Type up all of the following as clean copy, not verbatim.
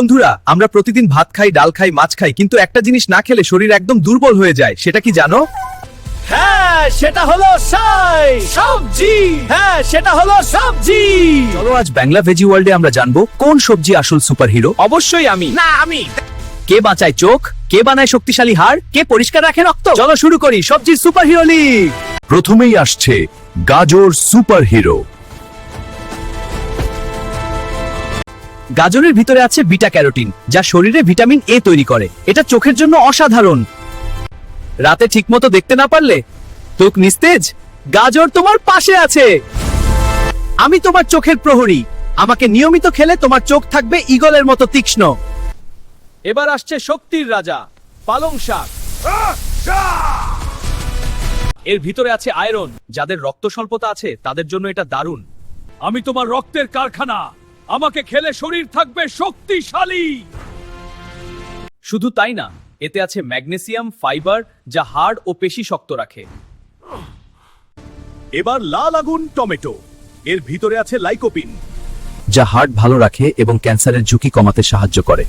বন্ধুরা, আমরা প্রতিদিন ভাত খাই, ডাল খাই, মাছ খাই, কিন্তু একটা জিনিস না খেলে শরীর একদম দুর্বল হয়ে যায়। সেটা কি জানো? হ্যাঁ, সেটা হলো সবজি। হ্যাঁ, সেটা হলো সবজি। চলো আজ বাংলা ভেজি ওয়ার্ল্ডে আমরা জানবো কোন সবজি আসল সুপারহিরো। অবশ্যই আমি। না, আমি। কে বাঁচায় চোখ, কে বানায় শক্তিশালী হাড়, কে পরিষ্কার রাখে রক্ত। চলো শুরু করি সবজির সুপারহিরো লিগ। প্রথমেই আসছে গাজর সুপারহিরো। গাজরের ভিতরে আছে বিটা ক্যারোটিন, যা শরীরে ভিটামিন এ তৈরি করে। এটা চোখের জন্য অসাধারণ। রাতে ঠিকমতো দেখতে না পারলে চোখ নিস্তেজ, গাজর তোমার পাশে আছে। আমি তোমার চোখের প্রহরী। আমাকে নিয়মিত খেলে তোমার চোখ থাকবে ঈগলের মতো তীক্ষ্ণ। এবার আসছে শক্তির রাজা, পালং শাক। এর ভিতরে আছে আয়রন। যাদের রক্ত স্বল্পতা আছে তাদের জন্য এটা দারুণ। আমি তোমার রক্তের কারখানা। আমাকে খেলে শরীর থাকবে শক্তিশালী। শুধু তাই না, এতে আছে ম্যাগনেসিয়াম, ফাইবার, যা হাড় ও পেশি শক্ত রাখে। এবার লাল আগুন টমেটো। এর ভিতরে আছে লাইকোপিন, যা হার্ট ভালো রাখে এবং ক্যান্সারের ঝুঁকি কমাতে সাহায্য করে।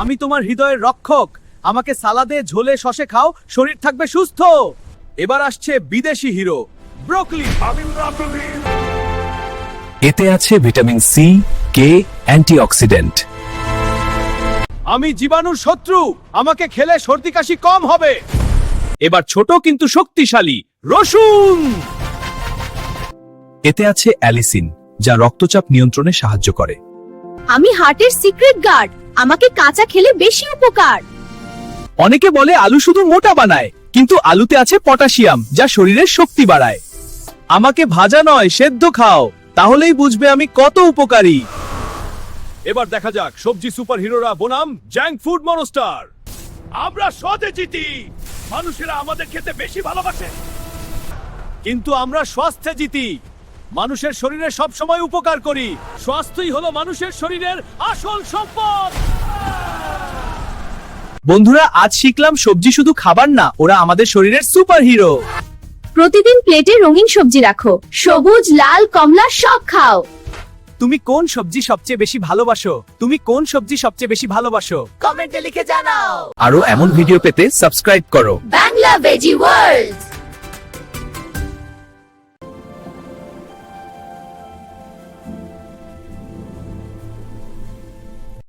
আমি তোমার হৃদয়ের রক্ষক। আমাকে সালাদে, ঝোলে, শসে খাও, শরীর থাকবে সুস্থ। এবার আসছে বিদেশি হিরো, ব্রোকলি। এতে আছে ভিটামিন সি, কে, অ্যান্টিঅক্সিডেন্ট। আমি জীবাণুর শত্রু। আমাকে খেলে সর্দি কাশি কম হবে। এবার ছোট কিন্তু শক্তিশালী, রসুন। এতে আছে অ্যালিসিন, যা রক্তচাপ নিয়ন্ত্রণে সাহায্য করে। আমি হার্টের সিক্রেট গার্ড। আমাকে কাঁচা খেলে বেশি উপকার। অনেকে বলে আলু শুধু মোটা বানায়, কিন্তু আলুতে আছে পটাশিয়াম, যা শরীরের শক্তি বাড়ায়। আমাকে ভাজা নয়, সেদ্ধ খাও, তাহলেই বুঝবে আমি কত উপকারী। এবার দেখা যাক সবজি সুপারহিরোরা বনাম জাঙ্ক ফুড মনস্টার। আমরা সদে জিতি। মানুষেরা আমাদের খেতে বেশি ভালোবাসে, কিন্তু আমরা স্বাস্থ্যে জিতি। মানুষের শরীরে সব সময় উপকার করি। স্বাস্থ্যই হলো মানুষের শরীরের আসল সম্পদ। বন্ধুরা, আজ শিখলাম সবজি শুধু খাবার না, ওরা আমাদের শরীরের সুপারহিরো। প্রতিদিন প্লেটে রঙিন সবজি রাখো। সবুজ, লাল, কমলা সব খাও। তুমি কোন সবজি সবচেয়ে বেশি ভালোবাসো? তুমি কোন সবজি সবচেয়ে বেশি ভালোবাসো? কমেন্টে লিখে জানাও। আরো এমন ভিডিও পেতে সাবস্ক্রাইব করো বাংলা ভেজি ওয়ার্ল্ড।